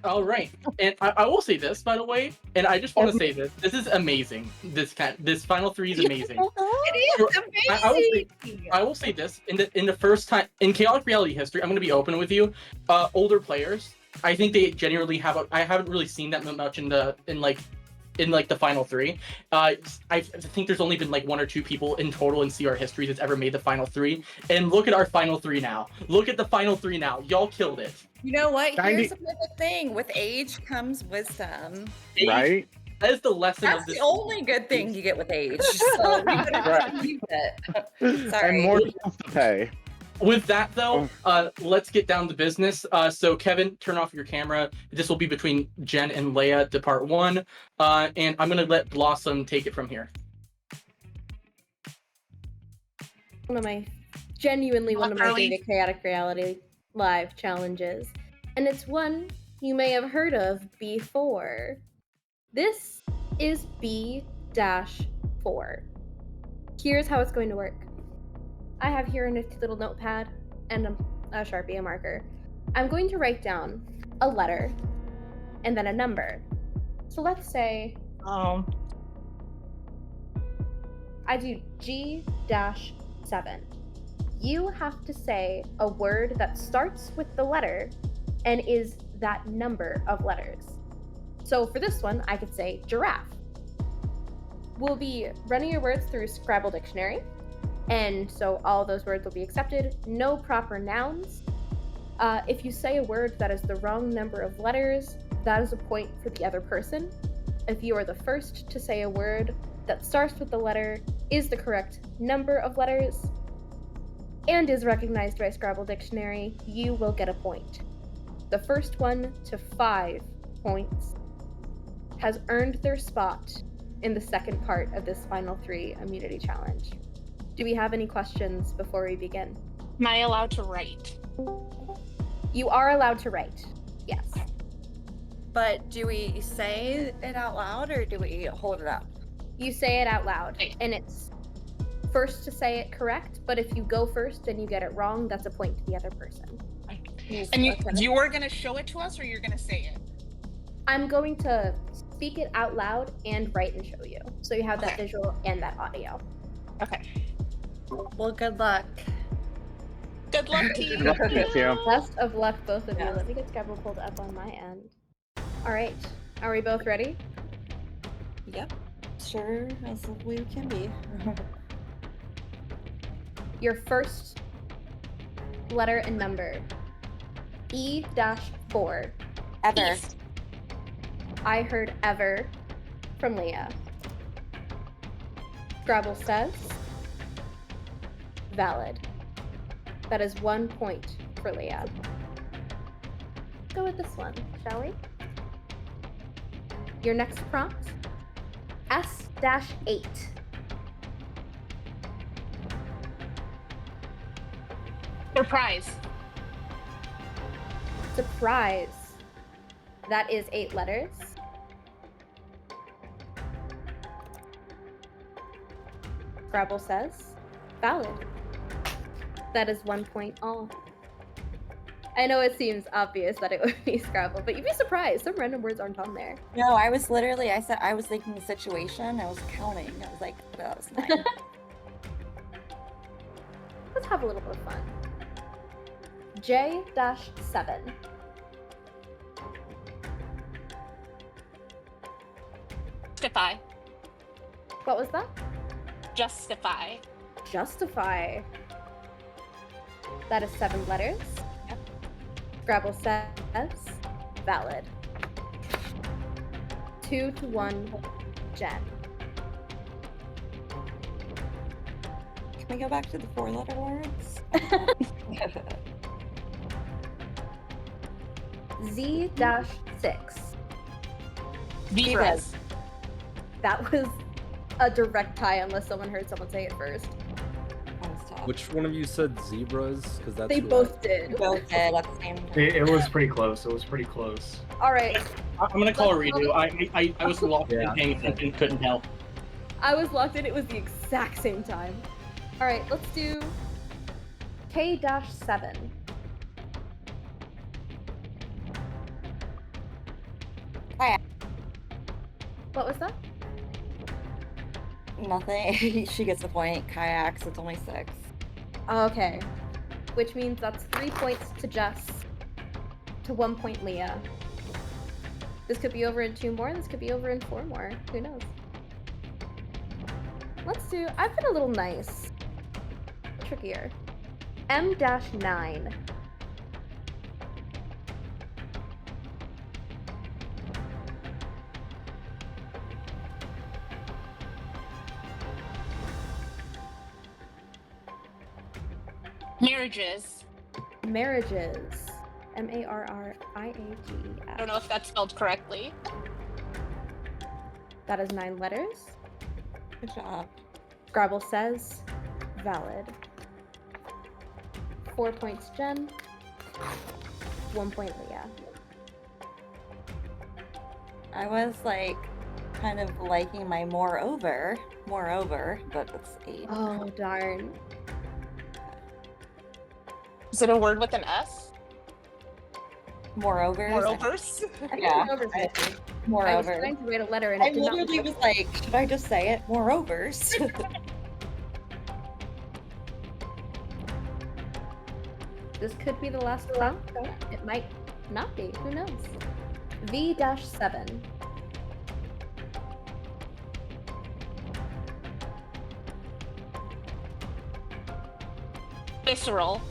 All right, and I will say this, by the way, and I just want to say this. This is amazing. This final three is amazing. It is amazing. I will say this in the first time in chaotic reality history. I'm going to be open with you. Older players, I think they genuinely have. I haven't really seen that much in the final three. I think there's only been like one or two people in total in CR history that's ever made the final three. And look at our final three now. Look at the final three now. Y'all killed it. You know what? Here's the thing. With age comes wisdom. Right? That is the lesson That's of this. the only good thing you get with age. So we better use it. Sorry. And more bills to pay. With that, though, let's get down to business. So, Kevin, turn off your camera. This will be between Jen and Leia to part one. And I'm going to let Blossom take it from here. One of my favorite chaotic reality live challenges. And it's one you may have heard of before. This is B-4. Here's how it's going to work. I have here a nifty little notepad and a Sharpie, a marker. I'm going to write down a letter and then a number. So let's say I do G-7. You have to say a word that starts with the letter and is that number of letters. So for this one, I could say giraffe. We'll be running your words through Scrabble Dictionary, and so all those words will be accepted. No proper nouns. If you say a word that is the wrong number of letters, that is a point for the other person. If you are the first to say a word that starts with the letter, is the correct number of letters, and is recognized by Scrabble Dictionary, you will get a point. The first one to 5 points has earned their spot in the second part of this final three immunity challenge. Do we have any questions before we begin? Am I allowed to write? You are allowed to write, yes. But do we say it out loud or do we hold it up? You say it out loud, and it's first to say it correct, but if you go first and you get it wrong, that's a point to the other person. And you're going to show it to us, or you're going to say it? I'm going to speak it out loud and write and show you. So you have that visual and that audio. Okay. Well, good luck. Good luck to you. Best of luck, both of you. Let me get Scrabble pulled up on my end. All right. Are we both ready? Yep. Sure as we can be. Your first letter and number. E-4. Ever. East. I heard ever from Leah. Scrabble says valid. That is 1 point for Leah. Let's go with this one, shall we? Your next prompt, S-8. Surprise. Surprise. That is 8 letters. Scrabble says valid. That is 1 point all. I know it seems obvious that it would be Scrabble, but you'd be surprised. Some random words aren't on there. No, I was thinking the situation. I was counting. I was like, oh, that was nice. Let's have a little bit of fun. J-7. Justify. What was that? Justify. Justify. That is 7 letters. Yep. Scrabble says valid. 2-1, Jen. Can we go back to the 4-letter words? Z-6. Zebras. That was a direct tie unless someone heard someone say it first. Which one of you said zebras? Because that's They both did. We both did at the same time. It was pretty close. It was pretty close. All right. I'm going to call a redo. I was locked in paying attention, couldn't help. I was locked in. It was the exact same time. All right, let's do K-7. What was that? Nothing. She gets the point. Kayaks, it's only 6. Okay. Which means that's 3 points to Jess, to 1 point Leah. This could be over in 2 more, this could be over in 4 more. Who knows? Let's do... I've been a little nice. Trickier. M-9. Marriages. Marriages. M-A-R-R-I-A-G-E-S. I don't know if that's spelled correctly. That is 9 letters. Good job. Scrabble says valid. 4 points Jen. 1 point Leah. I was like kind of liking my moreover, but it's 8. Oh darn. Is it a word with an S? Moreover. Moreovers? Yeah. Moreover. I was Moreover. trying to write a letter and I it did not literally was like, should I just say it? Moreovers. This could be the last round. It might not be. Who knows? V-7. Visceral.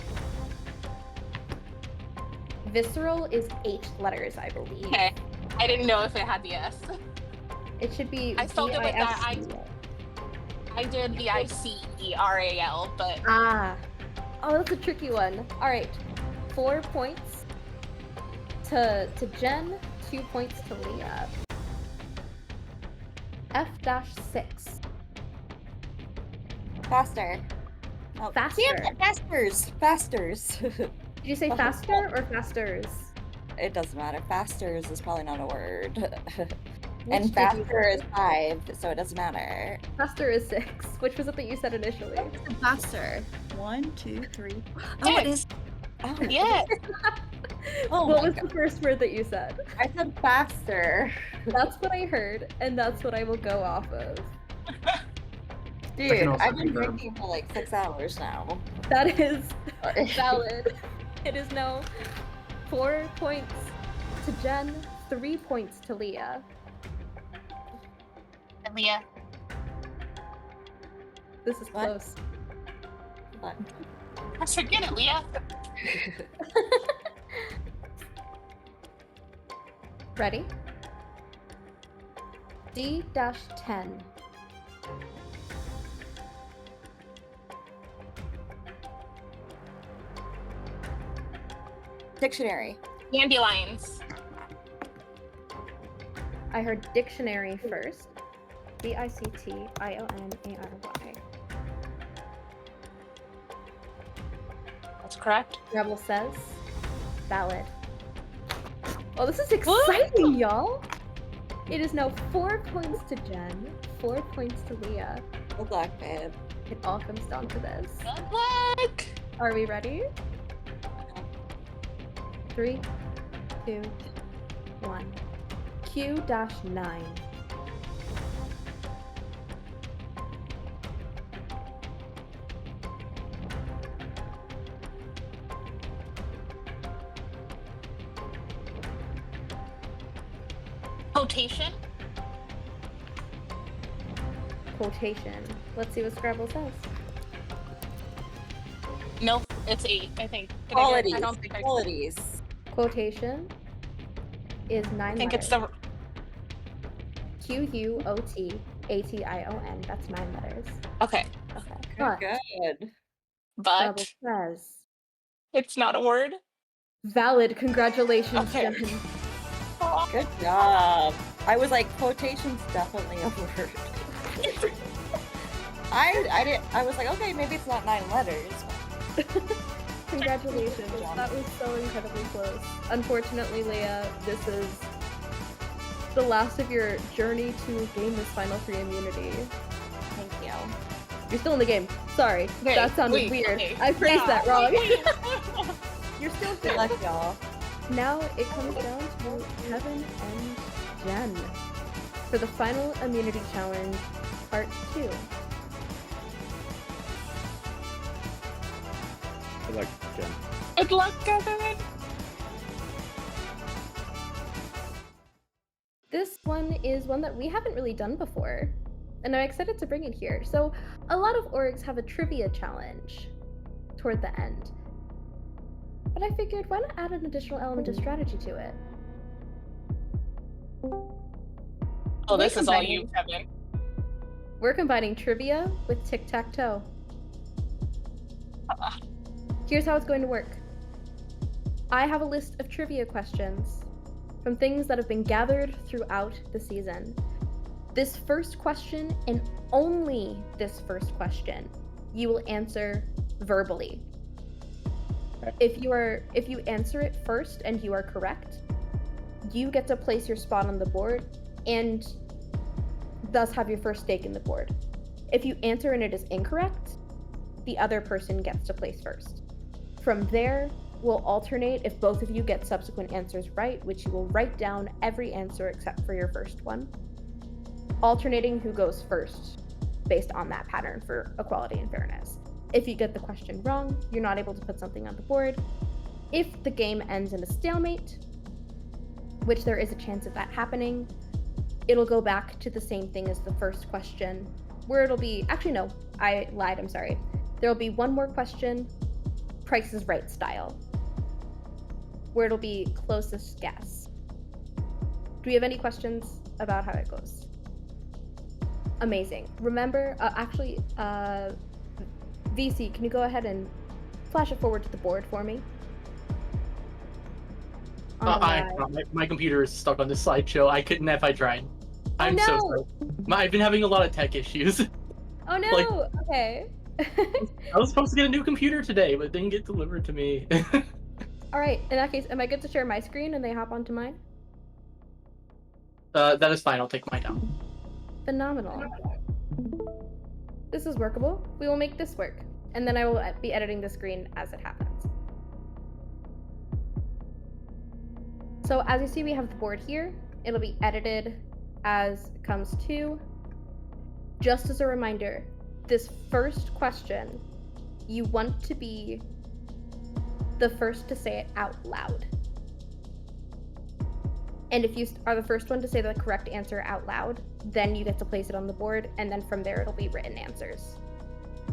Visceral is 8 letters, I believe. Okay. I didn't know if it had the S. It should be I spelled it with that. V-I-S-C. I did the I-C-E-R-A-L, but Ah. Oh, that's a tricky one. Alright. 4 points to Jen, 2 points to Leah. F-6. Faster. Oh, Faster. Damn it, fasters. Did you say Oh. faster or fasters? It doesn't matter. Fasters is probably not a word. Which And did you faster is say? 5, so it doesn't matter. Faster is 6. Which was it that you said initially? Faster. 1, 2, 3. Oh, Yes. it is. Oh, yes. Oh What my was God. the first word that you said? I said faster. That's what I heard, and that's what I will go off of. Dude, also I've been confirm. drinking for like 6 hours now. That is valid. It is now 4 points to Jen, 3 points to Leah. And Leah. This is What? close. But I said, get it, Leah. Ready? D-10. dictionary. Dandelions. I heard dictionary first. D-I-C-T-I-O-N-A-R-Y. That's correct. Rebel says valid. Oh, this is exciting, y'all! It is now 4 points to Jen, 4 points to Leah. Good luck, babe. It all comes down to this. Good luck. Are we ready? 3, 2, 1. Q-9. Quotation. Quotation. Let's see what Scrabble says. No, it's 8, I think. Did I get it? Qualities. I don't think I Qualities. Quotation is 9 I think letters. it's the Q-U-O-T-A-T-I-O-N. That's 9 letters. okay, Okay. Good. But but Scrabble says it's not a word. valid. Congratulations, Okay. Jen. Good job. I was like, quotation's definitely a word. I was like, okay, maybe it's not 9 letters. Congratulations. That was so incredibly close. Unfortunately, Leah, this is the last of your journey to gain this Final 3 immunity. Thank you. You're still in the game. Sorry, Wait, that sounded wait, weird. okay. I phrased Yeah. that wrong. You're still Good here. luck, y'all. Now it comes down to Kevin and Jen for the final immunity challenge, part 2. Good luck, Jen. Good luck, Kevin. This one is one that we haven't really done before, and I'm excited to bring it here. So, a lot of orgs have a trivia challenge toward the end, but I figured why not add an additional element of strategy to it? Oh, this We're is all combining- you, Kevin. We're combining trivia with tic-tac-toe. Here's how it's going to work. I have a list of trivia questions from things that have been gathered throughout the season. This first question, and only this first question, you will answer verbally. Okay. If you answer it first and you are correct, you get to place your spot on the board and thus have your first stake in the board. If you answer and it is incorrect, the other person gets to place first. From there, we'll alternate if both of you get subsequent answers right, which you will write down every answer except for your first one, alternating who goes first based on that pattern for equality and fairness. If you get the question wrong, you're not able to put something on the board. If the game ends in a stalemate, which there is a chance of that happening, it'll go back to the same thing as the first question, where it'll be, actually no, I lied, I'm sorry. There'll be one more question, Price is Right style, where it'll be closest guess. Do we have any questions about how it goes? Amazing. Remember, VC, can you go ahead and flash it forward to the board for me? My computer is stuck on this slideshow. I couldn't if I tried. I'm no! so sorry. I've been having a lot of tech issues. Oh no! Like- Okay. I was supposed to get a new computer today, but it didn't get delivered to me. All right. In that case, am I good to share my screen and they hop onto mine? That is fine. I'll take mine down. Phenomenal. This is workable. We will make this work, and then I will be editing the screen as it happens. So as you see, we have the board here. It'll be edited as it comes to. Just as a reminder, this first question, you want to be the first to say it out loud. And if you are the first one to say the correct answer out loud, then you get to place it on the board, and then from there it'll be written answers.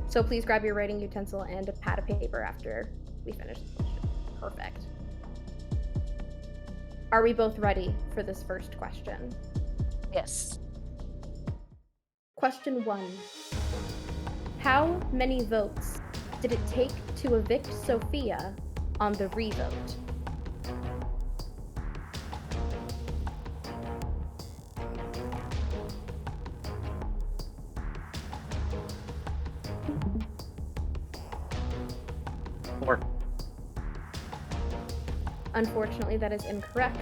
So please grab your writing utensil and a pad of paper after we finish the question. Perfect. Are we both ready for this first question? Yes. Question 1. How many votes did it take to evict Sophia on the revote? Four. Unfortunately, that is incorrect,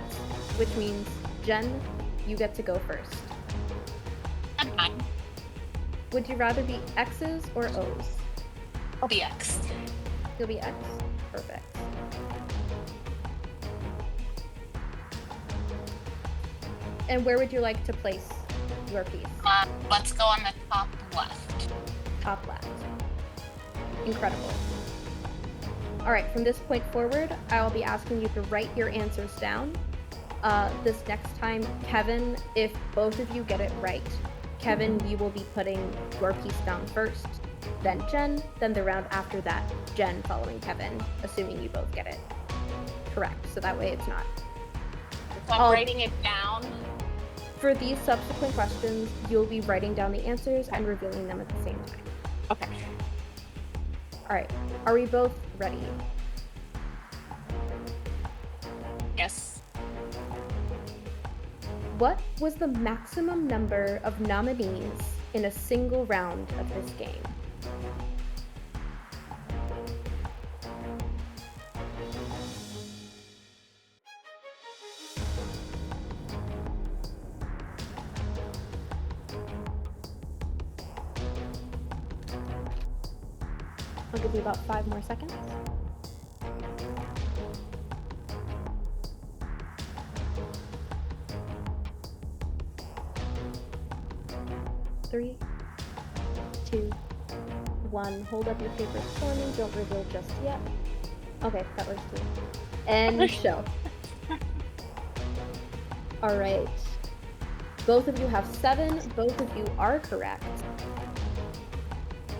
which means, Jen, you get to go first. I'm fine. Would you rather be X's or O's? I'll be X. You'll be X. Perfect. And where would you like to place your piece? Let's go on the top left. Top left. Incredible. All right, from this point forward, I'll be asking you to write your answers down. This next time, Kevin, if both of you get it right, Kevin, you will be putting your piece down first, then Jen, then the round after that, Jen following Kevin, assuming you both get it correct. So that way it's not. So I'm writing it down. For these subsequent questions, you'll be writing down the answers and revealing them at the same time. Okay. All right, are we both ready? Yes. What was the maximum number of nominees in a single round of this game? I'll give you about 5 more seconds. 1. Hold up your papers for me. Don't reveal just yet. Okay, that works too. And show. Alright. Both of you have 7. Both of you are correct.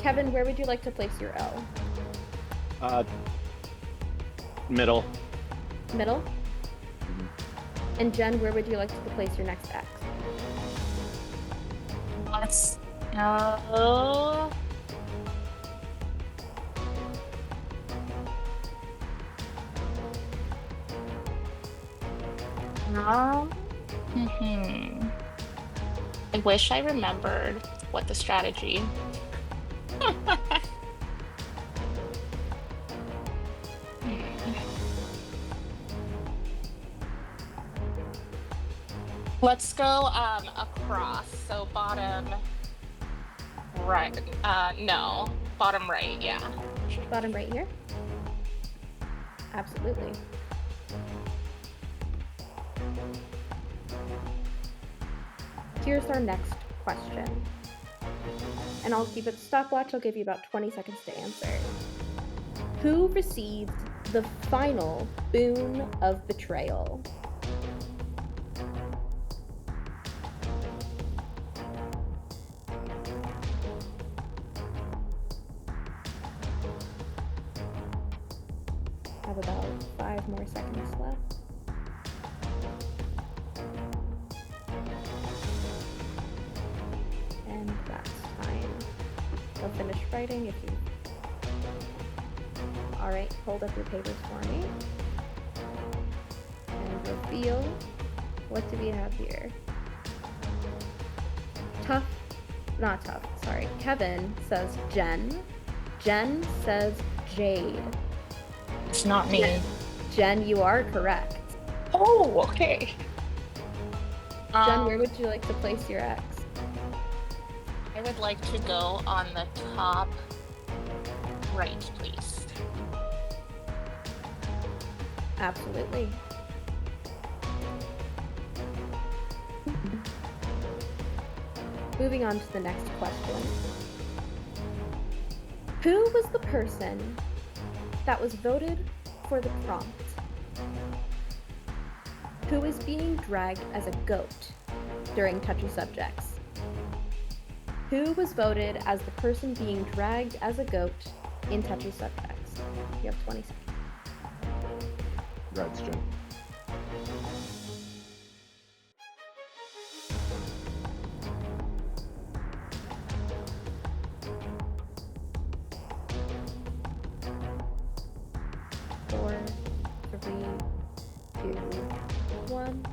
Kevin, where would you like to place your L? Middle. Middle? And Jen, where would you like to place your next X? Let's go. I wish I remembered what the strategy. Let's go across. So bottom right. No, bottom right. Yeah. Bottom right here? Absolutely. Here's our next question. And I'll keep it stopwatch. I'll give you about 20 seconds to answer. Who received the final boon of betrayal? Have about 5 more seconds left. And that's time. I'll finish writing if you... Alright, hold up your papers for me. And reveal. What do we have here? Tough. Not tough, sorry. Kevin says Jen. Jen says Jade. It's not me. Jen, you are correct. Oh, okay. Jen, where would you like to place your X? I would like to go on the top right, please. Absolutely. Moving on to the next question. Who was the person that was voted for the prompt? Who is being dragged as a goat during touchy subjects? Who was voted as the person being dragged as a goat in touchy subjects? You have 20 seconds. Congrats, Jen. Four, 3, 2, 1,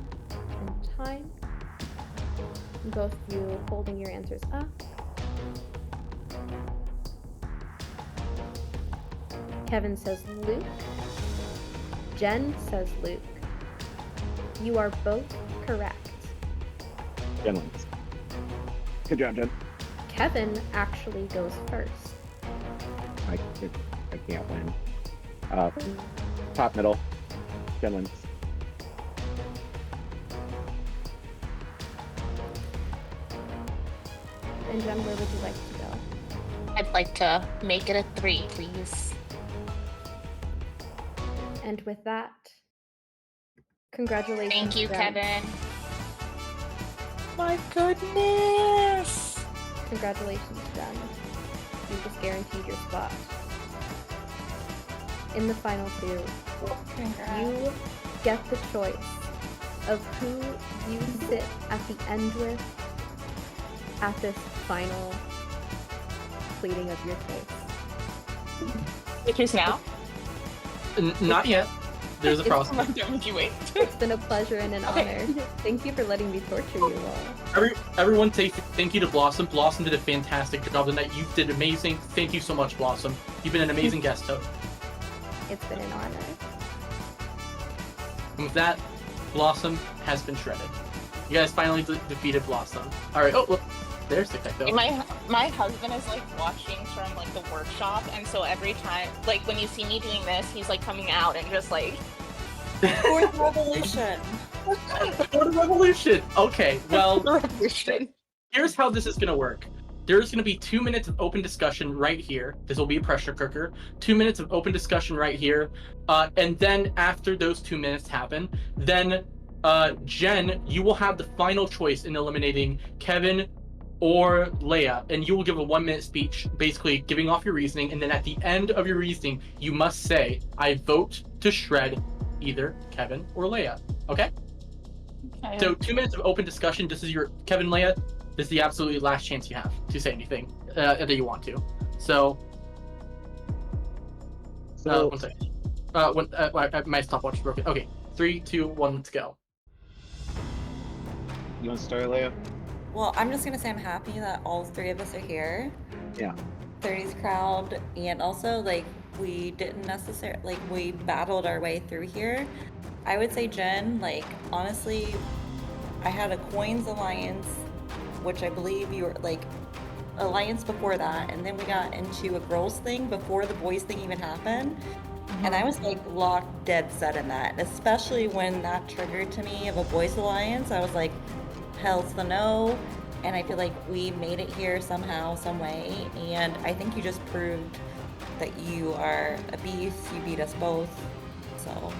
and time. And both of you holding your answers up. Kevin says Luke. Jen says Luke. You are both correct. Jen wins. Good job, Jen. Kevin actually goes first. I can't win. Top middle. Jen wins. And Jen, where would you like to go? I'd like to make it a 3, please. And with that, congratulations. Thank you, Jen. Kevin. My goodness. Congratulations, Jen. You just guaranteed your spot. In the final 2, you get the choice of who you sit at the end with at this final pleading of your case. Which is now? Not yet. There's a process. Don't you wait. It's been a pleasure and an honor. Thank you for letting me torture you all. Everyone say thank you to Blossom. Blossom did a fantastic job tonight. You did amazing. Thank you so much, Blossom. You've been an amazing guest host. It's been an honor. And with that, Blossom has been shredded. You guys finally defeated Blossom. Alright, oh, look. There's the though. My husband is like watching from like the workshop, and so every time, like when you see me doing this, he's like coming out and just like Fourth revolution. Fourth revolution. Okay, well, revolution. here's how this is gonna work. there's going to be 2 minutes of open discussion right here. This will be a pressure cooker. 2 minutes of open discussion right here. And then after those 2 minutes happen, then Jen, you will have the final choice in eliminating Kevin or Leia, and you will give a 1-minute speech, basically giving off your reasoning, and then at the end of your reasoning, you must say, I vote to shred either Kevin or Leia. Okay? Okay. So 2 minutes of open discussion. This is your Kevin, Leia. This is the absolutely last chance you have to say anything that you want to. So, one second. My stopwatch is broken. Okay, 3, 2, 1, let's go. You want to start, Leia? Well, I'm just gonna say I'm happy that all 3 of us are here. Yeah. 30s crowd, and also like we didn't necessarily we battled our way through here. I would say Jen, like honestly, I had a coins alliance, which I believe you were like alliance before that, and then we got into a girls thing before the boys thing even happened. And I was like locked dead set in that, especially when that triggered to me of a boys alliance. I was like, hell's the no. And I feel like we made it here somehow, some way. And I think you just proved that you are a beast. You beat us both. So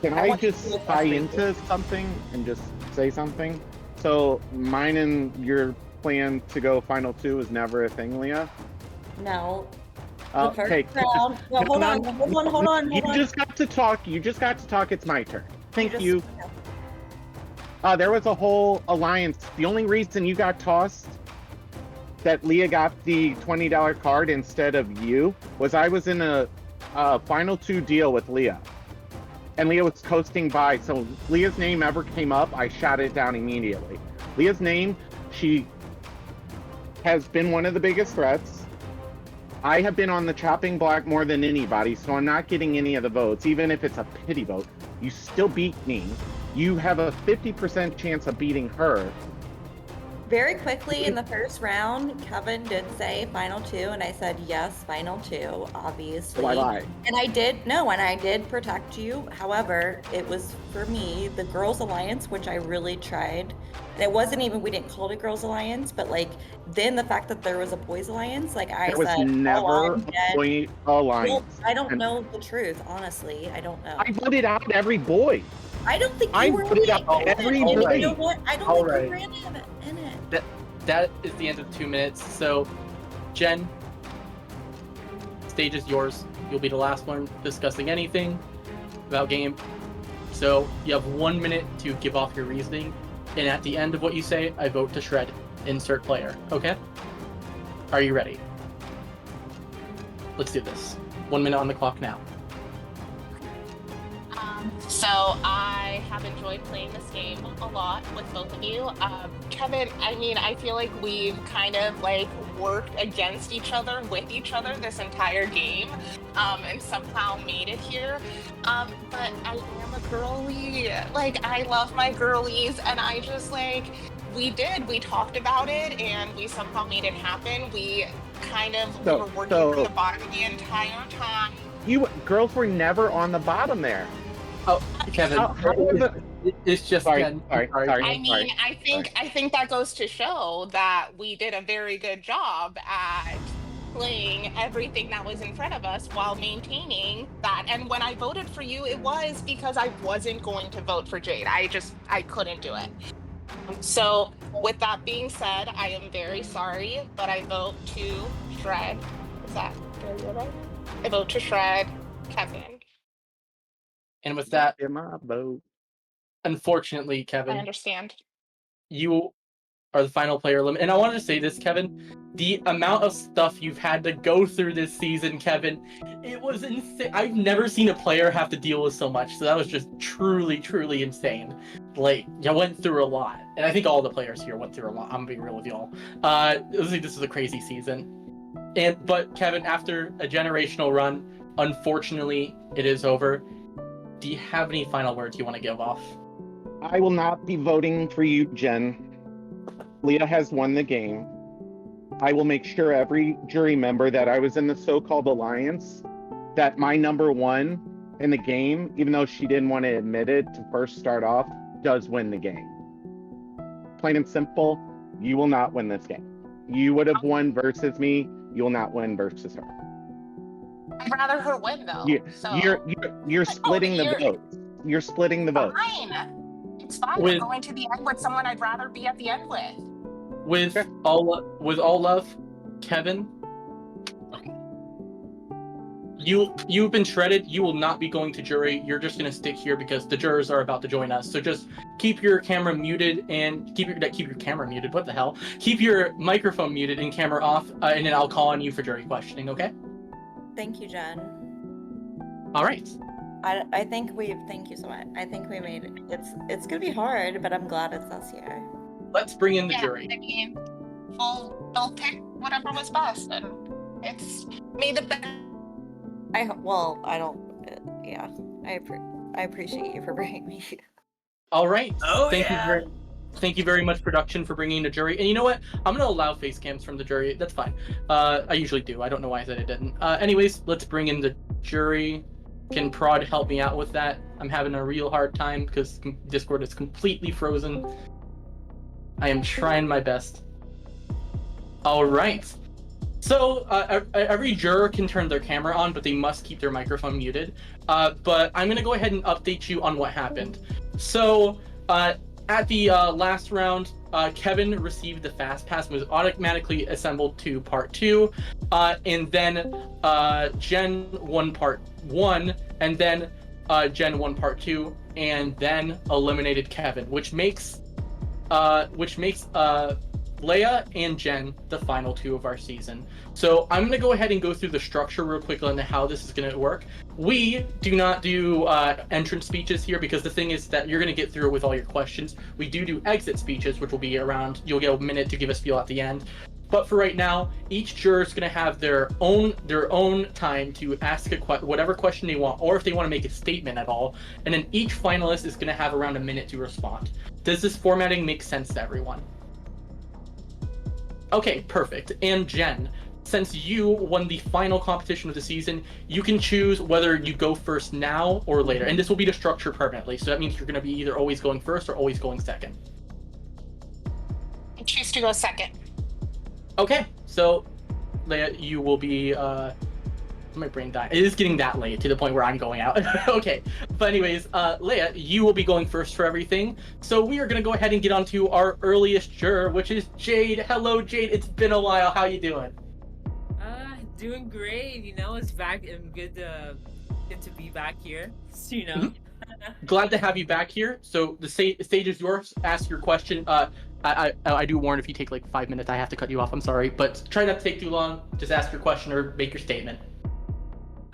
Can I just tie into something and just say something? So mine and your plan to go final 2 is never a thing, Leah? No. Okay. Round. No, hold on. You just got to talk. It's my turn. Thank you. There was a whole alliance. The only reason you got tossed, that Leah got the $20 card instead of you, was I was in a final 2 deal with Leah. And Leah was coasting by, so Leah's name ever came up, I shot it down immediately. Leah's name, she has been one of the biggest threats. I have been on the chopping block more than anybody, so I'm not getting any of the votes. Even if it's a pity vote, you still beat me. You have a 50% chance of beating her. Very quickly in the first round, Kevin did say final 2, and I said yes, final 2, obviously. So I lied. And I did protect you. However, it was for me, the Girls Alliance, which I really tried. And it wasn't even, we didn't call it a Girls Alliance, but like, then the fact that there was a Boys Alliance, like I There was said, never a boy alliance. Well, I don't know the truth, honestly. I don't know. I voted out every boy. I don't think I you were voted in out it. every And boy. you know what? I don't All think right. you were in it. That is the end of 2 minutes. So, Jen, stage is yours. You'll be the last one discussing anything about game. So you have 1 minute to give off your reasoning, and at the end of what you say, I vote to shred. Insert player. Okay? Are you ready? Let's do this. 1 minute on the clock now. So I have enjoyed playing this game a lot with both of you. Kevin, I mean, I feel like we've kind of like worked against each other, with each other this entire game, and somehow made it here. But I am a girly. Like, I love my girlies, and I just like, we talked about it, and we somehow made it happen. We kind of were working from the bottom the entire time. You girls were never on the bottom there. Oh, Kevin, it's just Sorry. I mean, I think that goes to show that we did a very good job at playing everything that was in front of us while maintaining that. And when I voted for you, it was because I wasn't going to vote for Jade. I couldn't do it. So with that being said, I am very sorry, but I vote to shred. Is that right? I vote to shred Kevin. And with that, in my boat. Unfortunately, Kevin, I understand. You are the final player limit. And I wanted to say this, Kevin, the amount of stuff you've had to go through this season, Kevin, it was insane. I've never seen a player have to deal with so much. So that was just truly, truly insane. Like, you went through a lot. And I think all the players here went through a lot. I'm being real with y'all. This is a crazy season. But Kevin, after a generational run, unfortunately, it is over. Do you have any final words you want to give off? I will not be voting for you, Jen. Leah has won the game. I will make sure every jury member that I was in the so-called alliance, that my number 1 in the game, even though she didn't want to admit it to first start off, does win the game. Plain and simple, you will not win this game. You would have won versus me. You'll not win versus her. I'd rather her win though. You're splitting the votes. You're splitting the votes. Fine. It's fine. With- I'm going to the end with someone I'd rather be at the end with. With all love, Kevin, you've been shredded. You will not be going to jury. You're just gonna stick here because the jurors are about to join us. So just keep your camera muted and keep your camera muted. What the hell? Keep your microphone muted and camera off, and then I'll call on you for jury questioning. Okay? Thank you, Jen. All right. I think thank you so much. I think we made it. It's gonna be hard, but I'm glad it's us here. Let's bring in the Yeah, jury. I mean, they'll pick whatever was best, and it's made the best. I appreciate you for bringing me. All right. Oh, Thank you very much, production, for bringing in the jury. And you know what? I'm gonna allow face cams from the jury. That's fine. I usually do. I don't know why I said I didn't. Anyways, let's bring in the jury. Can Prod help me out with that? I'm having a real hard time because Discord is completely frozen. I am trying my best. All right. So every juror can turn their camera on, but they must keep their microphone muted. But I'm gonna go ahead and update you on what happened. So at the last round, Kevin received the fast pass and was automatically assembled to part 2, and then Jen won part 1, and then Jen won part 2, and then eliminated Kevin, which makes Leia and Jen the final 2 of our season. So I'm going to go ahead and go through the structure real quick on how this is going to work. We do not do entrance speeches here because the thing is that you're going to get through it with all your questions. We do exit speeches, which will be around, you'll get a minute to give us feel at the end. But for right now, each juror is going to have their own time to ask whatever question they want, or if they want to make a statement at all. And then each finalist is going to have around a minute to respond. Does this formatting make sense to everyone? Okay, perfect. And Jen, since you won the final competition of the season, you can choose whether you go first now or later. And this will be the structure permanently. So that means you're going to be either always going first or always going second. I choose to go second. Okay, so Leia, you will be my brain died. It is getting that late to the point where I'm going out. Okay, but anyways, Leia, you will be going first for everything. So we are going to go ahead and get on to our earliest juror, which is Jade. Hello, Jade. It's been a while. How you doing? Doing great. You know, it's back. I'm good to be back here. So, you know. Glad to have you back here. So the stage is yours. Ask your question. I do warn if you take like 5 minutes, I have to cut you off. I'm sorry, but try not to take too long. Just ask your question or make your statement.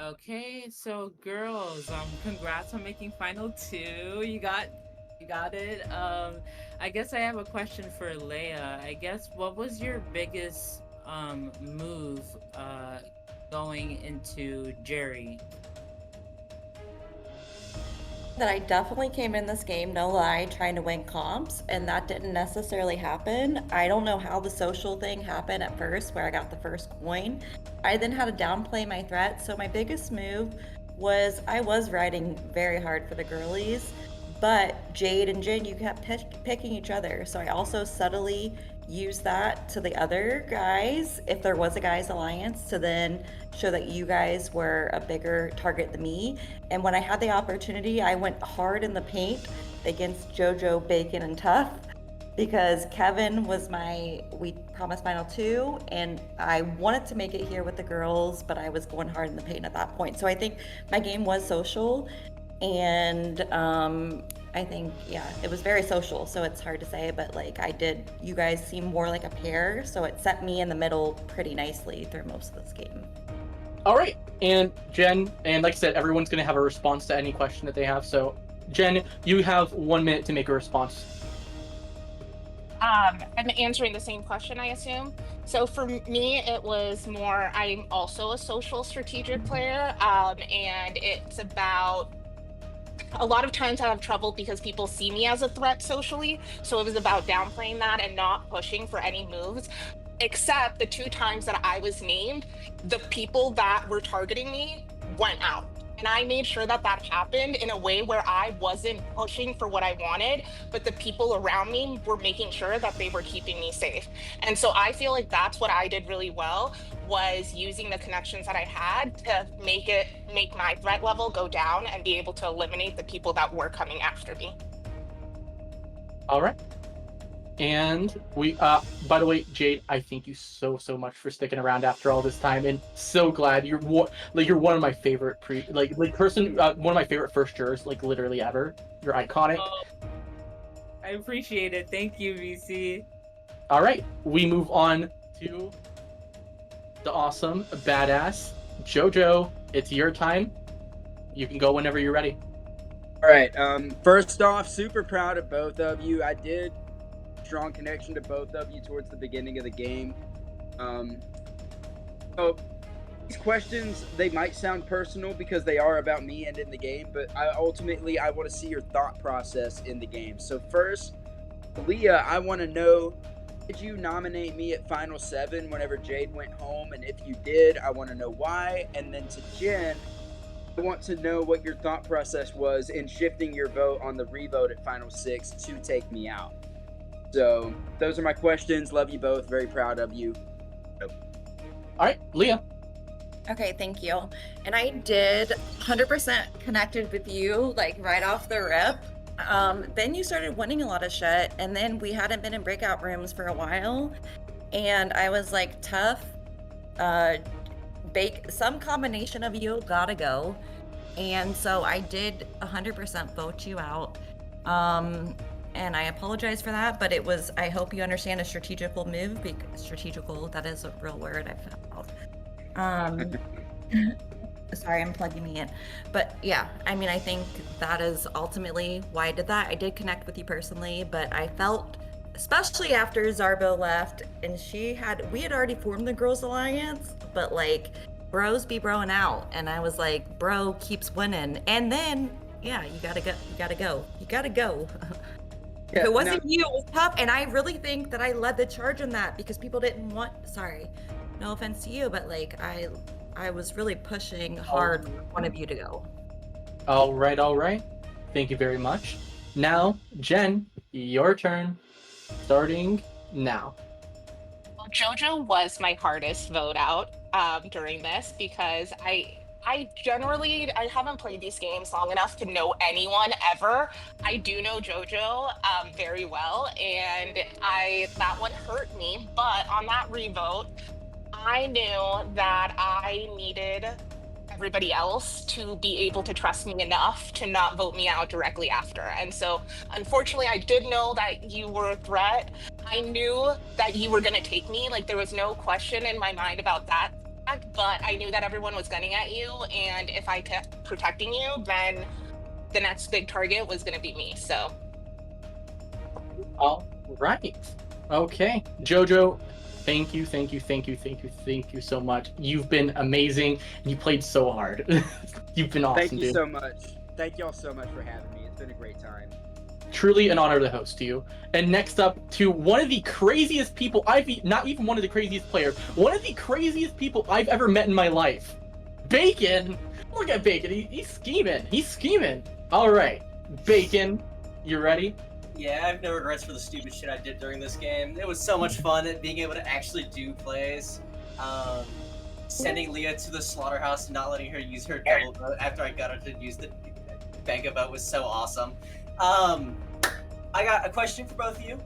Okay, so girls, congrats on making final 2. You got it. I guess I have a question for Leia. I guess what was your biggest move going into Jerry? That I definitely came in this game, no lie, trying to win comps, and that didn't necessarily happen. I don't know how the social thing happened at first, where I got the first coin. I then had to downplay my threat, so my biggest move was I was riding very hard for the girlies, but Jade and Jin, you kept picking each other, so I also subtly used that to the other guys, if there was a guys alliance, to then show that you guys were a bigger target than me. And when I had the opportunity, I went hard in the paint against JoJo, Bacon, and Tough, because Kevin was we promised final 2, and I wanted to make it here with the girls, but I was going hard in the paint at that point. So I think my game was social, and I think, yeah, it was very social, so it's hard to say, but like you guys seem more like a pair, so it set me in the middle pretty nicely through most of this game. All right, and Jen, and like I said, everyone's going to have a response to any question that they have. So Jen, you have 1 minute to make a response. I'm answering the same question, I assume. So for me, it was more, I'm also a social strategic player, and it's about, a lot of times I have trouble because people see me as a threat socially. So it was about downplaying that and not pushing for any moves. Except the 2 times that I was named, the people that were targeting me went out. And I made sure that that happened in a way where I wasn't pushing for what I wanted, but the people around me were making sure that they were keeping me safe. And so I feel like that's what I did really well, was using the connections that I had to make my threat level go down and be able to eliminate the people that were coming after me. All right. And we, by the way, Jade, I thank you so much for sticking around after all this time, and so glad you're one of my favorite one of my favorite first jurors, like literally ever. You're iconic. Oh, I appreciate it. Thank you, VC. All right, we move on to the awesome, badass JoJo. It's your time. You can go whenever you're ready. All right. First off, super proud of both of you. I did strong connection to both of you towards the beginning of the game. So these questions, they might sound personal because they are about me and in the game, but I want to see your thought process in the game. So first, Leah, I want to know, did you nominate me at Final 7 whenever Jade went home? And if you did, I want to know why. And then to Jen, I want to know what your thought process was in shifting your vote on the revote at Final 6 to take me out. So those are my questions. Love you both. Very proud of you. All right, Leah. Okay, thank you. And I did 100% connected with you, like right off the rip. Then you started winning a lot of shit, and then we hadn't been in breakout rooms for a while. And I was like, tough. Some combination of you gotta go. And so I did 100% vote you out. And I apologize for that, but I hope you understand a strategical move. Strategical, that is a real word I found. Sorry, I'm plugging me in. But yeah, I mean, I think that is ultimately why I did that. I did connect with you personally, but I felt, especially after Zarbo left, and we had already formed the Girls Alliance, but like, bros be broing out. And I was like, bro keeps winning. And then, yeah, you gotta go. If it wasn't you, it was tough. And I really think that I led the charge in that because people didn't sorry, no offense to you, but like I was really pushing hard for one of you to go. All right. Thank you very much. Now, Jen, your turn. Starting now. Well, JoJo was my hardest vote out during this because I haven't played these games long enough to know anyone ever. I do know JoJo very well, and that one hurt me. But on that revote, I knew that I needed everybody else to be able to trust me enough to not vote me out directly after. And so, unfortunately, I did know that you were a threat. I knew that you were going to take me. Like, there was no question in my mind about that. But I knew that everyone was gunning at you, and if I kept protecting you, then the next big target was going to be me. So, all right, okay, JoJo, thank you so much. You've been amazing. You played so hard. You've been awesome. Thank you so much. Thank y'all so much for having me. It's been a great time. Truly an honor to host you. And next up to one of the craziest people not even one of the craziest players, one of the craziest people I've ever met in my life. Bacon! Look at Bacon, he's scheming. All right, Bacon, you ready? Yeah, I have no regrets for the stupid shit I did during this game. It was so much fun at being able to actually do plays. Sending Leah to the slaughterhouse and not letting her use her double vote after I got her to use the Benga vote was so awesome. I got a question for both of you.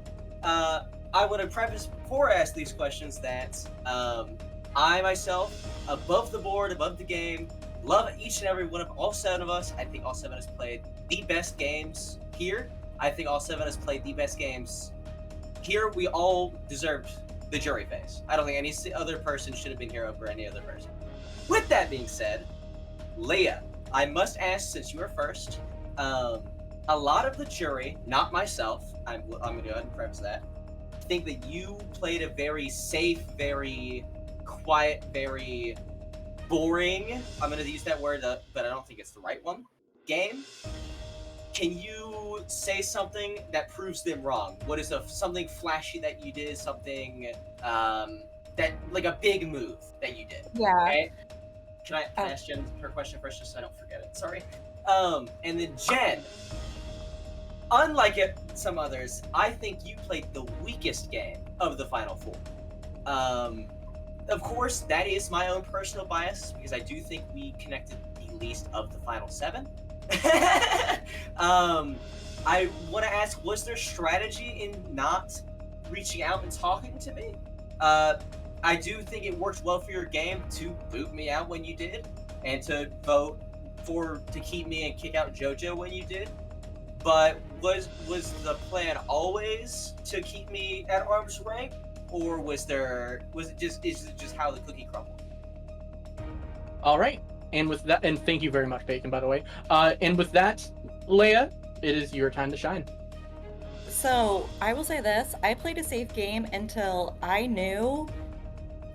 I want to preface before I ask these questions that I myself, above the board, above the game, love each and every one of all 7 of us. I think all 7 has played the best games here. I think all 7 has played the best games here. We all deserved the jury phase. I don't think any other person should have been here over any other person. With that being said, Leah, I must ask, since you were first, a lot of the jury, not myself, I'm going to go ahead and preface that, think that you played a very safe, very quiet, very boring, I'm going to use that word, but I don't think it's the right one, game. Can you say something that proves them wrong? What is something flashy that you did, something that, like a big move that you did? Yeah. Okay? Can I ask Jen her question first, just so I don't forget it? Sorry. And then Jen, unlike some others, I think you played the weakest game of the Final Four. Of course, that is my own personal bias, because I do think we connected the least of the Final 7. I want to ask, was there strategy in not reaching out and talking to me? I do think it worked well for your game to boot me out when you did, and to vote to keep me and kick out JoJo when you did. But was the plan always to keep me at arm's length, or is it just how the cookie crumbled? All right, and with that, and thank you very much, Bacon, by the way. And with that, Leia, it is your time to shine. So I will say this: I played a safe game until I knew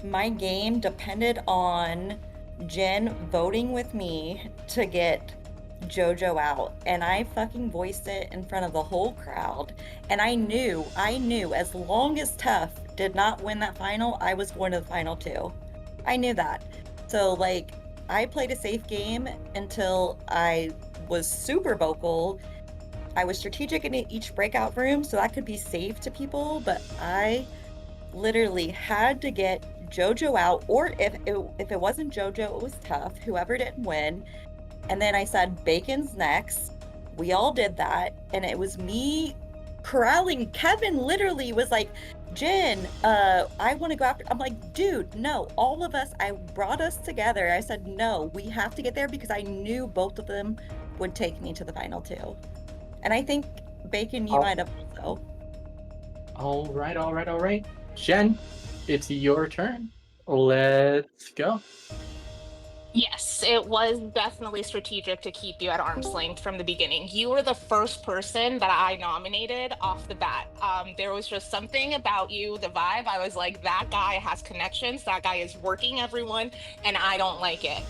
my game depended on Jen voting with me to get JoJo out, and I fucking voiced it in front of the whole crowd. And I knew as long as Tough did not win that final, I was going to the final too. I knew that. So like, I played a safe game until I was super vocal. I was strategic in each breakout room so that could be safe to people, but I literally had to get JoJo out, or if it wasn't JoJo, it was Tough, whoever didn't win. And then I said, Bacon's next. We all did that, and it was me corralling. Kevin literally was like, Jen, I want to go after. I'm like, dude, no, all of us, I brought us together. I said, no, we have to get there, because I knew both of them would take me to the final too. And I think, Bacon, you might have also. All right. Jen, it's your turn. Let's go. Yes, it was definitely strategic to keep you at arm's length from the beginning. You were the first person that I nominated off the bat. There was just something about you, the vibe. I was like, that guy has connections, that guy is working everyone, and I don't like it.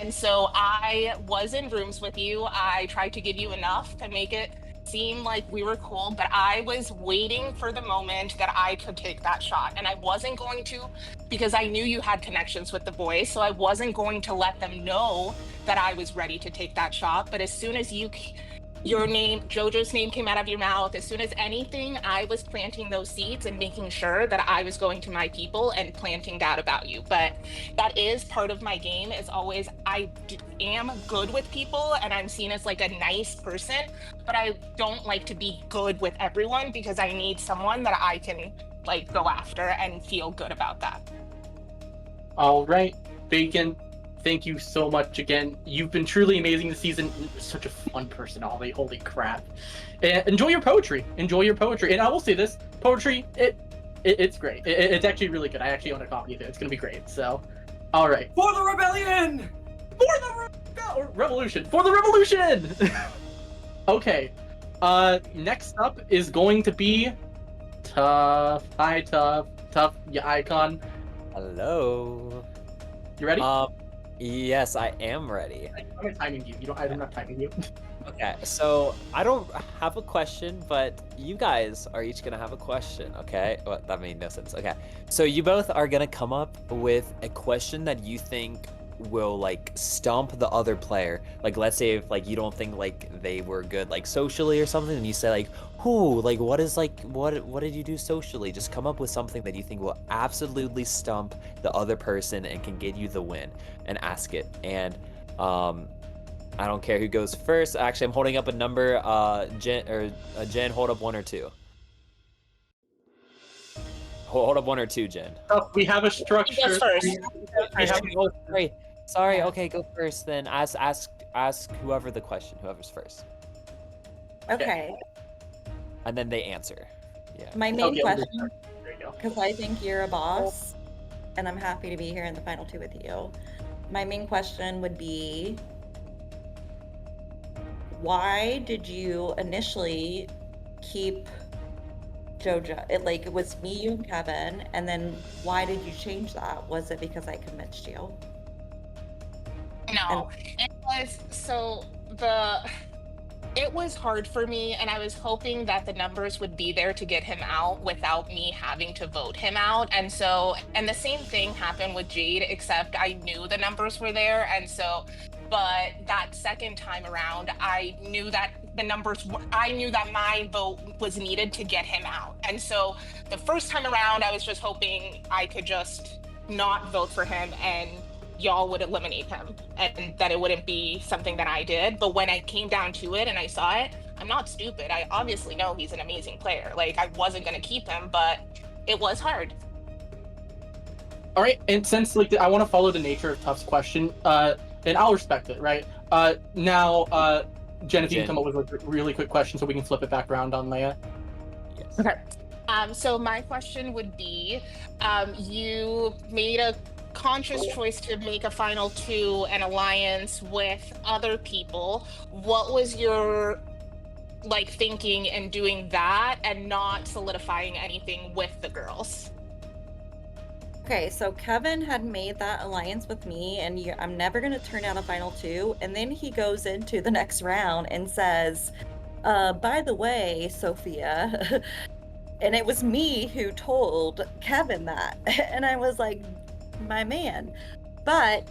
And so I was in rooms with you. I tried to give you enough to make it seem like we were cool, but I was waiting for the moment that I could take that shot. And I wasn't going to, because I knew you had connections with the boys, so I wasn't going to let them know that I was ready to take that shot. But as soon as your name, JoJo's name, came out of your mouth, as soon as anything, I was planting those seeds and making sure that I was going to my people and planting that about you. But that is part of my game, is always, I am good with people and I'm seen as like a nice person, but I don't like to be good with everyone, because I need someone that I can like go after and feel good about that. All right, Bacon, thank you so much again. You've been truly amazing this season. Such a fun personality. Holy crap. And enjoy your poetry. And I will say this, poetry, it's great. It's actually really good. I actually own a copy of it. It's going to be great. So, all right. For the rebellion! Revolution. For the revolution! Okay. Next up is going to be Tough. Hi, Tough. Tough, your icon. Hello. You ready? Yes, I am ready. I'm timing you. I'm not timing you. Okay, so I don't have a question, but you guys are each gonna have a question, okay? Well, that made no sense. Okay, so you both are gonna come up with a question that you think will like stump the other player. Like, let's say if like you don't think like they were good like socially or something, and you say like, who, like what did you do socially? Just come up with something that you think will absolutely stump the other person and can get you the win, and ask it. And I don't care who goes first. Actually, I'm holding up a number. Jen, hold up 1 or 2. Hold up 1 or 2, Jen. We have a structure. Sorry. Okay, go first. Then ask whoever the question. Whoever's first. Okay. And then they answer. Yeah. My main question, because I think you're a boss, and I'm happy to be here in the final 2 with you. My main question would be, why did you initially keep JoJo? It was me, you, and Kevin, and then why did you change that? Was it because I convinced you? No, it was, so It was hard for me, and I was hoping that the numbers would be there to get him out without me having to vote him out. And so, and the same thing happened with Jade, except I knew the numbers were there. And so, but that second time around, I knew that the numbers, I knew that my vote was needed to get him out. And so the first time around, I was just hoping I could just not vote for him and y'all would eliminate him and that it wouldn't be something that I did. But when I came down to it and I saw it, I'm not stupid. I obviously know he's an amazing player. Like, I wasn't going to keep him, but it was hard. All right, and since like I want to follow the nature of Tuff's question, and I'll respect it, right? Now, Jen, if you can come up with a really quick question so we can flip it back around on Leia. Yes. Okay. So my question would be, you made a conscious choice to make a final two an alliance with other people. What was your like thinking in doing that and not solidifying anything with the girls? Okay, so Kevin had made that alliance with me, and I'm never going to turn down a final two. And then he goes into the next round and says, by the way, Sophia, and it was me who told Kevin that. And I was like, my man. But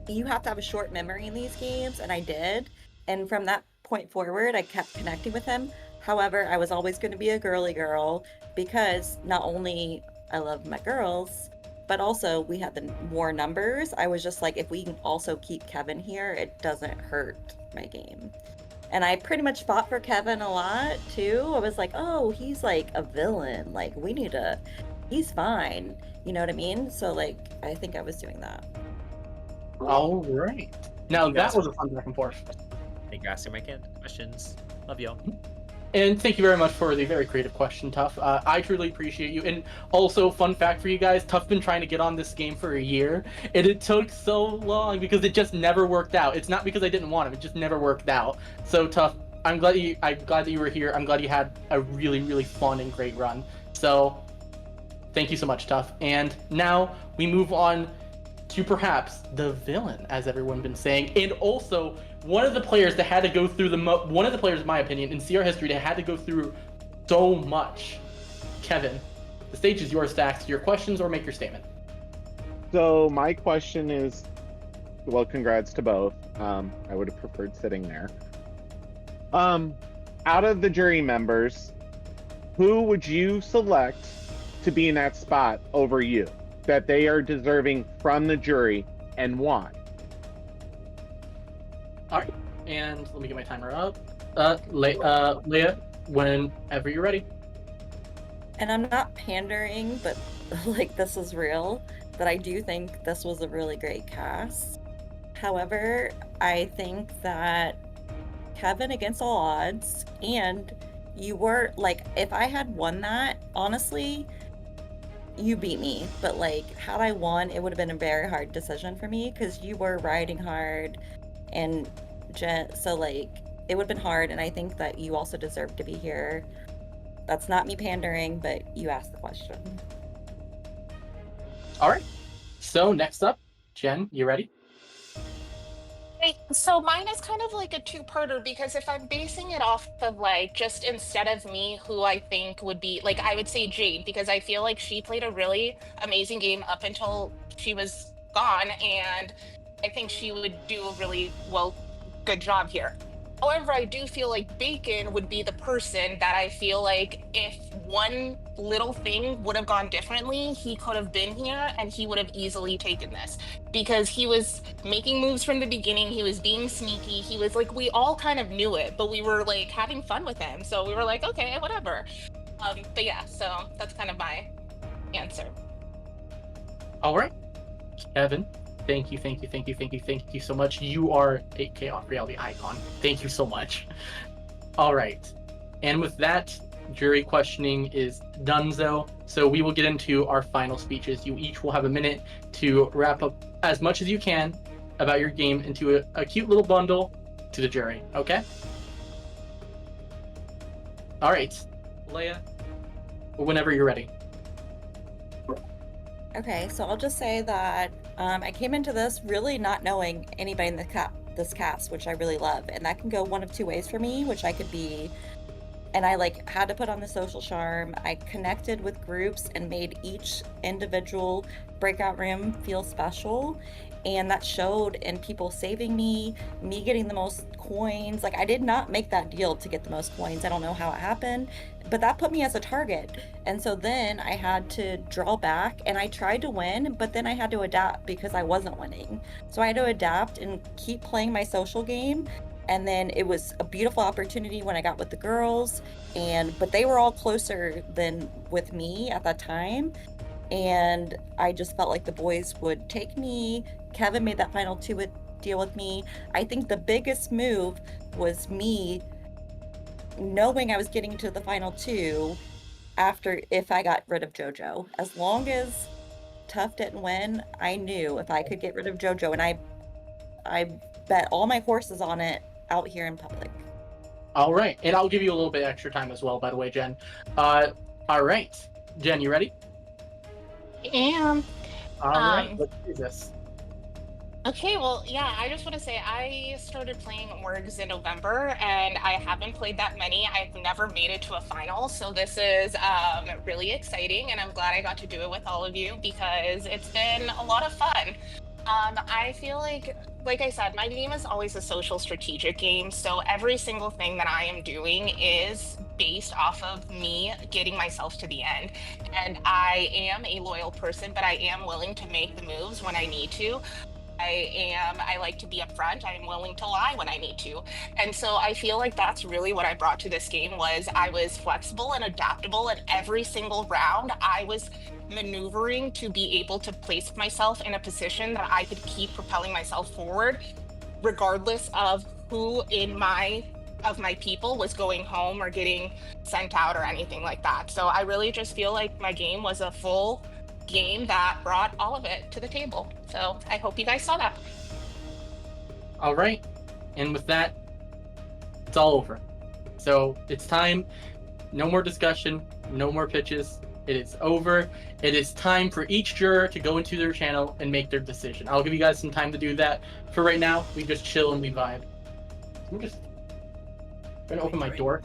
you have to have a short memory in these games, and I did. And from that point forward, I kept connecting with him. However, I was always going to be a girly girl because not only I love my girls, but also we had the more numbers. I was just like, if we can also keep Kevin here, it doesn't hurt my game. And I pretty much fought for Kevin a lot too. I was like, oh, he's like a villain. Like, we need to, he's fine. You know what I mean? So like, I think I was doing that. All right. Now that was a fun back and forth. Thank you, asking my questions. Love y'all. And thank you very much for the very creative question, Tuff. I truly appreciate you. And also, fun fact for you guys, Tuff's been trying to get on this game for a year, and it took so long because it just never worked out. It's not because I didn't want him; it just never worked out. So, Tuff, I'm glad that you were here. I'm glad you had a really, really fun and great run. So, thank you so much, Tuff. And now we move on to perhaps the villain, as everyone's been saying, and also one of the players that had to go through one of the players, in my opinion, in CR history that had to go through so much. Kevin, the stage is yours to ask your questions or make your statement. So my question is, well, congrats to both. I would have preferred sitting there. Out of the jury members, who would you select to be in that spot over you, that they are deserving from the jury, and why? All right, and let me get my timer up. Leia, whenever you're ready. And I'm not pandering, but like, this is real, that I do think this was a really great cast. However, I think that Kevin, against all odds, and you were like, if I had won that, honestly, you beat me. But like, had I won, it would have been a very hard decision for me because you were riding hard. And so like, it would have been hard, and I think that you also deserve to be here. That's not me pandering, but you asked the question. All right, so next up, Jen, you ready? So mine is kind of like a two-parter, because if I'm basing it off of like, just instead of me, who I think would be, like, I would say Jade, because I feel like she played a really amazing game up until she was gone, and I think she would do a really good job here. However, I do feel like Bacon would be the person that I feel like if one little thing would have gone differently, he could have been here and he would have easily taken this, because he was making moves from the beginning. He was being sneaky. He was like, we all kind of knew it, but we were like having fun with him. So we were like, okay, whatever. But yeah, so that's kind of my answer. All right, Kevin. Thank you so much. You are a Chaos Reality icon. Thank you so much. All right. And with that, jury questioning is donezo. So we will get into our final speeches. You each will have a minute to wrap up as much as you can about your game into a cute little bundle to the jury. Okay? All right. Leia, whenever you're ready. Okay, so I'll just say that I came into this really not knowing anybody in the this cast, which I really love. And that can go one of two ways for me, which I could be, and I like had to put on the social charm. I connected with groups and made each individual breakout room feel special. And that showed in people saving me getting the most coins. Like, I did not make that deal to get the most coins. I don't know how it happened, but that put me as a target. And so then I had to draw back, and I tried to win, but then I had to adapt because I wasn't winning. So I had to adapt and keep playing my social game. And then it was a beautiful opportunity when I got with the girls, but they were all closer than with me at that time. And I just felt like the boys would take me. Kevin made that final two deal with me. I think the biggest move was me knowing I was getting to the final two if I got rid of JoJo. As long as Tough didn't win, I knew if I could get rid of JoJo, and I bet all my horses on it out here in public. All right, and I'll give you a little bit extra time as well, by the way, Jen. All right, Jen, you ready? I am. All right, let's do this. Okay, well, yeah, I just want to say I started playing orgs in November, and I haven't played that many. I've never made it to a final, so this is really exciting, and I'm glad I got to do it with all of you because it's been a lot of fun. I feel like I said, my game is always a social strategic game, so every single thing that I am doing is based off of me getting myself to the end. And I am a loyal person, but I am willing to make the moves when I need to. I like to be upfront. I am willing to lie when I need to. And so I feel like that's really what I brought to this game was I was flexible and adaptable, and every single round I was maneuvering to be able to place myself in a position that I could keep propelling myself forward, regardless of who of my people was going home or getting sent out or anything like that. So I really just feel like my game was a full game that brought all of it to the table. So I hope you guys saw that. All right, and with that, it's all over. So it's time. No more discussion, no more pitches. It is over. It is time for each juror to go into their channel and make their decision. I'll give you guys some time to do that. For right now, we just chill and we vibe. I'm just gonna open my door.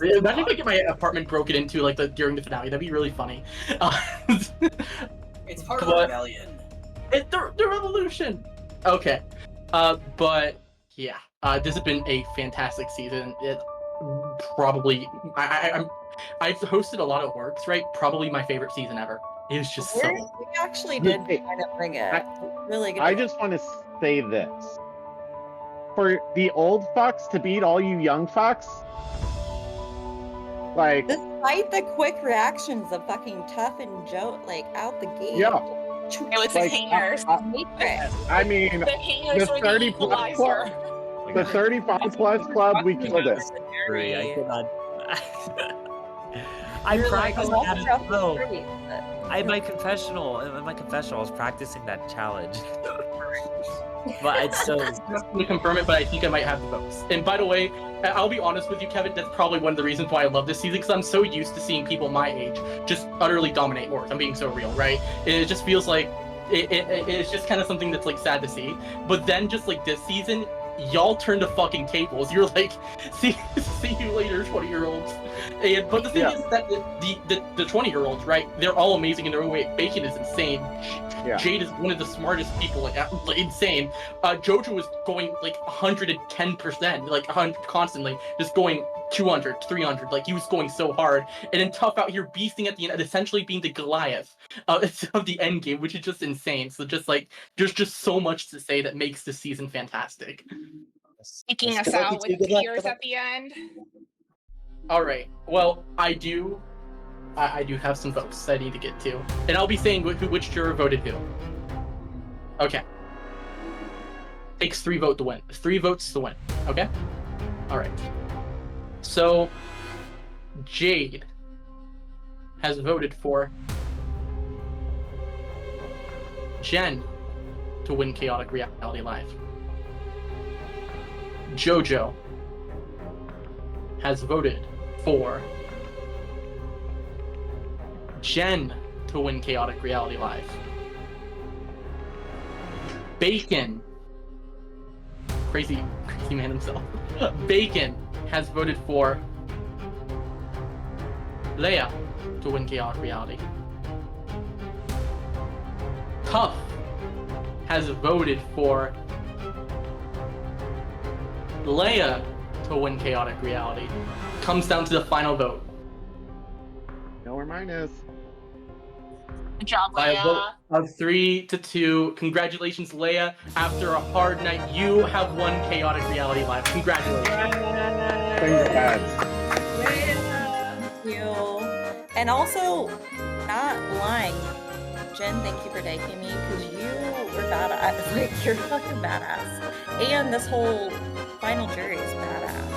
Imagine if I get my apartment broken into during the finale. That'd be really funny. It's part of the rebellion. It's the revolution. Okay, but yeah, this has been a fantastic season. It probably I've hosted a lot of works, right? Probably my favorite season ever. It was just so. We actually did kind of bring it. Really good. I just want to say this. For the old fucks to beat all you young fucks, like, despite the quick reactions of fucking Tough and Joe, like, out the gate. Yeah. It was the hangers. I mean, the hangers the 30 plus club, the 35 plus club, we killed it. I cannot. I practiced that as well. In my confessional, I was practicing that challenge. But it's so. To confirm it, but I think I might have the votes. And by the way, I'll be honest with you, Kevin. That's probably one of the reasons why I love this season, because I'm so used to seeing people my age just utterly dominate orgs. I'm being so real, right? It just feels like it's just kind of something that's like sad to see. But then just like this season, y'all turn the fucking tables. You're like, see you later, 20-year-olds. But the thing is that the 20-year-olds, right? They're all amazing in their own way. Bacon is insane. Yeah. Jade is one of the smartest people, like insane. JoJo was going like 110%, like constantly, just going 200, 300. Like he was going so hard. And then Tough out here beasting at the end, and essentially being the Goliath of the end game, which is just insane. So just like there's just so much to say that makes this season fantastic. Taking us out with tears at the end. All right. Well, I do have some votes I need to get to, and I'll be saying which juror voted who. Okay. Takes 3 votes to win. 3 votes to win. Okay. All right. So Jade has voted for Jen to win Chaotic Reality Live. JoJo has voted for Jen to win Chaotic Reality Live. Bacon crazy man himself. Bacon has voted for Leia to win Chaotic Reality. Tough has voted for Leia to win Chaotic Reality. Comes down to the final vote. No or minus. Good job, By a vote Leia. of 3-2. Congratulations, Leia. After a hard night, you have won Chaotic Reality Live. Congratulations. Congrats. Thank you. And also, not lying, Jen, thank you for taking me because you were badass. Like, you're fucking badass. And this whole final jury is badass.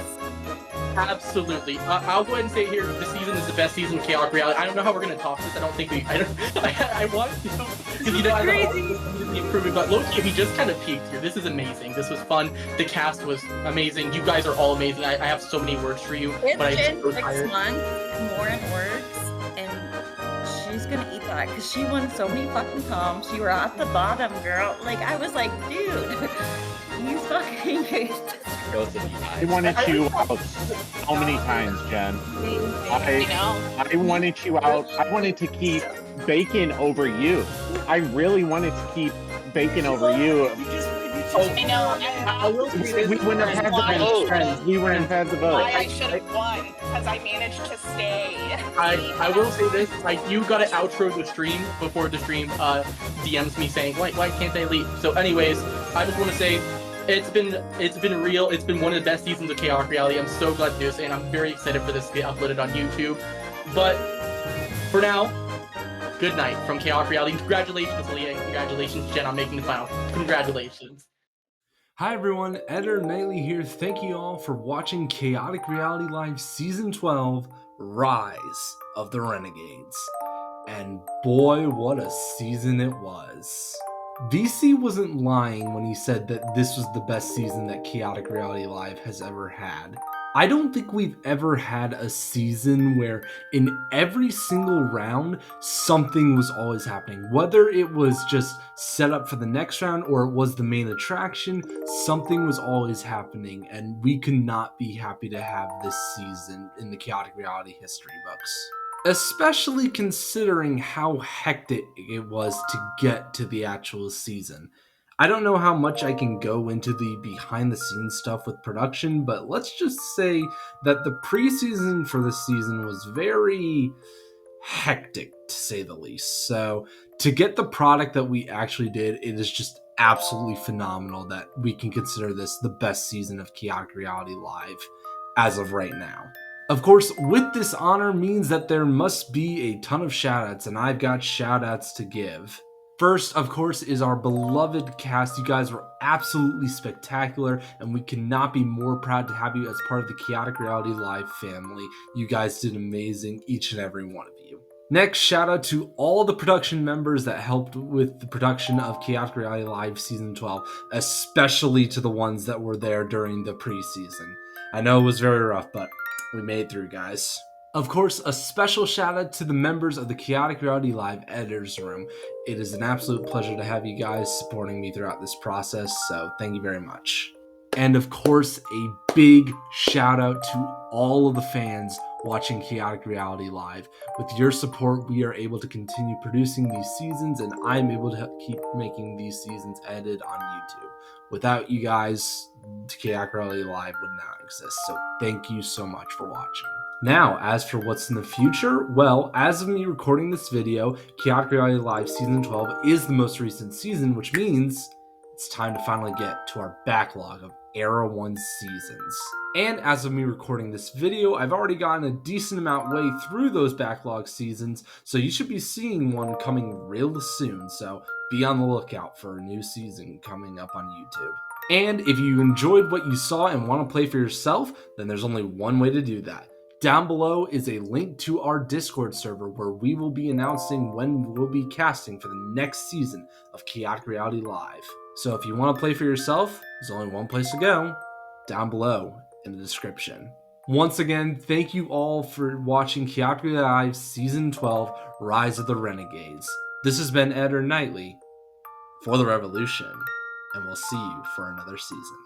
Absolutely. I'll go ahead and say here, this season is the best season of Chaotic Reality. I don't know how we're going to top this. I don't think we... I want to, because you know, I know the improvement, but low-key, we just kind of peaked here. This is amazing. This was fun. The cast was amazing. You guys are all amazing. I have so many words for you. It's but been I'm so 6 tired. months, more in works, and she's gonna eat that because she won so many fucking comps. You were at the bottom, girl. Like, I was like, dude, you fucking I wanted you out so many times, Jen. I wanted you out. I wanted to keep Bacon over you. I really wanted to keep Bacon over you. I know. We wouldn't have had the vote. We wouldn't have had the vote. I should have won because I managed to stay. I will say this, you gotta outro the stream before the stream DMs me saying, why can't I leave? So anyways, I just want to say, it's been real. It's been one of the best seasons of Chaotic Reality. I'm so glad to do this, and I'm very excited for this to get uploaded on YouTube. But for now, good night from Chaotic Reality. Congratulations, Leah, and congratulations, Jen, on making the final. Congratulations. Hi everyone, Editor Nightly here. Thank you all for watching Chaotic Reality Live Season 12, Rise of the Renegades. And boy, what a season it was. VC wasn't lying when he said that this was the best season that Chaotic Reality Live has ever had. I don't think we've ever had a season where in every single round, something was always happening. Whether it was just set up for the next round or it was the main attraction, something was always happening, and we could not be happy to have this season in the Chaotic Reality history books. Especially considering how hectic it was to get to the actual season. I don't know how much I can go into the behind the scenes stuff with production, but let's just say that the preseason for this season was very hectic, to say the least. So to get the product that we actually did, it is just absolutely phenomenal that we can consider this the best season of Chaotic Reality Live as of right now. Of course, with this honor means that there must be a ton of shoutouts, and I've got shoutouts to give. First, of course, is our beloved cast. You guys were absolutely spectacular, and we cannot be more proud to have you as part of the Chaotic Reality Live family. You guys did amazing, each and every one of you. Next, shout out to all the production members that helped with the production of Chaotic Reality Live Season 12, especially to the ones that were there during the preseason. I know it was very rough, but we made it through, guys. Of course, a special shout out to the members of the Chaotic Reality Live Editors Room. It is an absolute pleasure to have you guys supporting me throughout this process, so thank you very much. And of course, a big shout out to all of the fans watching Chaotic Reality Live. With your support, we are able to continue producing these seasons, and I'm able to keep making these seasons edited on YouTube. Without you guys, Chaotic Reality Live would not exist, so thank you so much for watching. Now, as for what's in the future, well, as of me recording this video, Chaotic Reality Live Season 12 is the most recent season, which means it's time to finally get to our backlog of Era 1 seasons. And as of me recording this video, I've already gotten a decent amount way through those backlog seasons, so you should be seeing one coming real soon, so be on the lookout for a new season coming up on YouTube. And if you enjoyed what you saw and want to play for yourself, then there's only one way to do that. Down below is a link to our Discord server where we will be announcing when we'll be casting for the next season of Chaotic Reality Live. So if you want to play for yourself, there's only one place to go, down below in the description. Once again, thank you all for watching Chaotic Reality Live Season 12, Rise of the Renegades. This has been Editor Nightly for The Revolution, and we'll see you for another season.